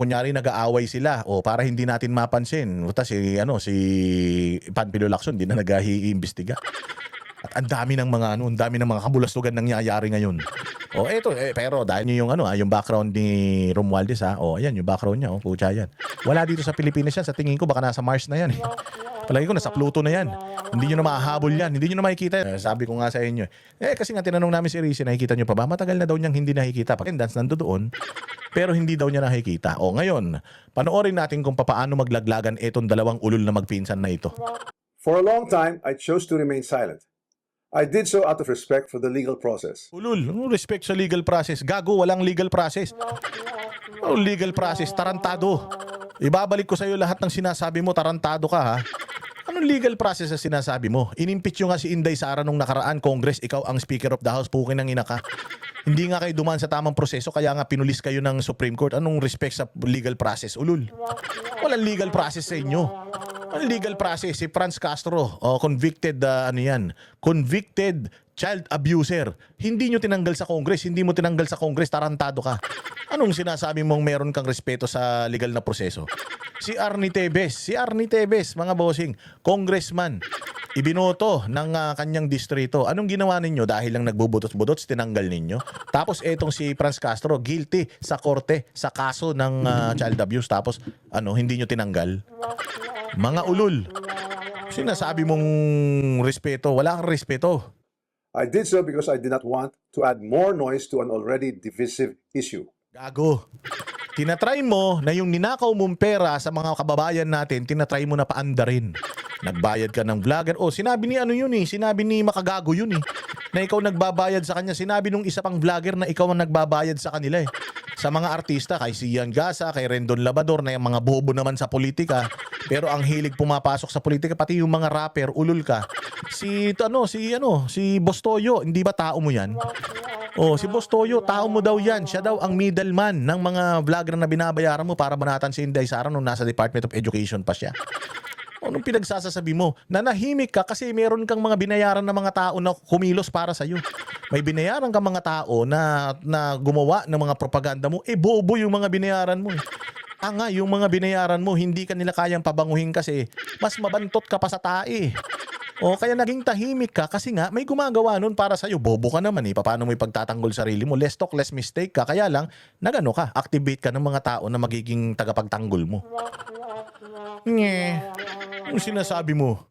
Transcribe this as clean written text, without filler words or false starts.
kunyari nag-aaway sila o para hindi natin mapansin. Uta si Panfilo Lacson di na nag-iimbestiga. At ang dami ng mga ang dami ng mga kabulastugan nangyayari ngayon. O eto pero dahil niyo yung yung background ni Romualdez ayan yung background niya pucha yan. Wala dito sa Pilipinas yan, sa tingin ko baka nasa Mars na yan. Palagi ko nasa Pluto na yan. Hindi nyo na mahahabol yan. Hindi nyo na makikita. Sabi ko nga sa inyo. Kasi nga tinanong namin si Rizzy, nakikita nyo pa ba? Matagal na daw niyang hindi nakikita. Pag-dance nandoon, pero hindi daw niya nakikita. O ngayon, panoorin natin kung paano maglaglagan itong dalawang ulol na magpinsan na ito. For a long time, I chose to remain silent. I did so out of respect for the legal process. Ulol, respect sa legal process. Gago, walang legal process. Legal process, tarantado. Ibabalik ko sa iyo lahat ng sinasabi mo, tarantado ka ha. Anong legal process na sinasabi mo? Inimpeach nyo nga si Inday Sara nung nakaraan Congress, ikaw ang Speaker of the House, pukin ng ina ka. Hindi nga kayo dumaan sa tamang proseso, kaya nga pinulis kayo ng Supreme Court. Anong respect sa legal process, ulul? Walang legal process sa inyo. Ang legal process, si Franz Castro, convicted, convicted child abuser. Hindi nyo tinanggal sa Congress, hindi mo tinanggal sa Congress, tarantado ka. Anong sinasabi mong meron kang respeto sa legal na proseso? Si Arnie Tevez, mga bossing, congressman, ibinoto ng kanyang distrito. Anong ginawa ninyo? Dahil lang nagbubutot-budots, tinanggal ninyo. Tapos etong si Franz Castro, guilty sa korte, sa kaso ng child abuse. Tapos hindi nyo tinanggal? Mga ulul, sinasabi mong respeto, wala kang respeto. I did so because I did not want to add more noise to an already divisive issue. Gago. Tinatry mo na yung ninakaw mong pera sa mga kababayan natin, tinatry mo na paandarin. Nagbayad ka ng vlogger. Sinabi ni sinabi ni Makagago yun na ikaw nagbabayad sa kanya. Sinabi nung isa pang vlogger na ikaw ang nagbabayad sa kanila Sa mga artista, kay Sian Gasa, kay Rendon Labador, na yung mga bobo naman sa politika. Pero ang hilig pumapasok sa politika, pati yung mga rapper, ulul ka. Si Boss Toyo, hindi ba tao mo yan? Si Boss Toyo, tao mo daw yan. Siya daw ang middleman ng mga vlogger na binabayaran mo para banatan si Inday Sara nung nasa Department of Education pa siya. Anong pinagsasasabi mo? Nanahimik ka kasi meron kang mga binayaran na mga tao na kumilos para sa'yo. May binayaran kang mga tao na gumawa ng mga propaganda mo. Bobo yung mga binayaran mo. Tanga yung mga binayaran mo. Hindi ka nila kayang pabanguhin kasi mas mabantot ka pa sa tae. Kaya naging tahimik ka kasi nga may gumagawa nun para sa'yo. Bobo ka naman Paano mo ipagtatanggol sarili mo? Less talk, less mistake ka. Kaya lang, activate ka ng mga tao na magiging tagapagtanggol mo. Ano sinasabi mo?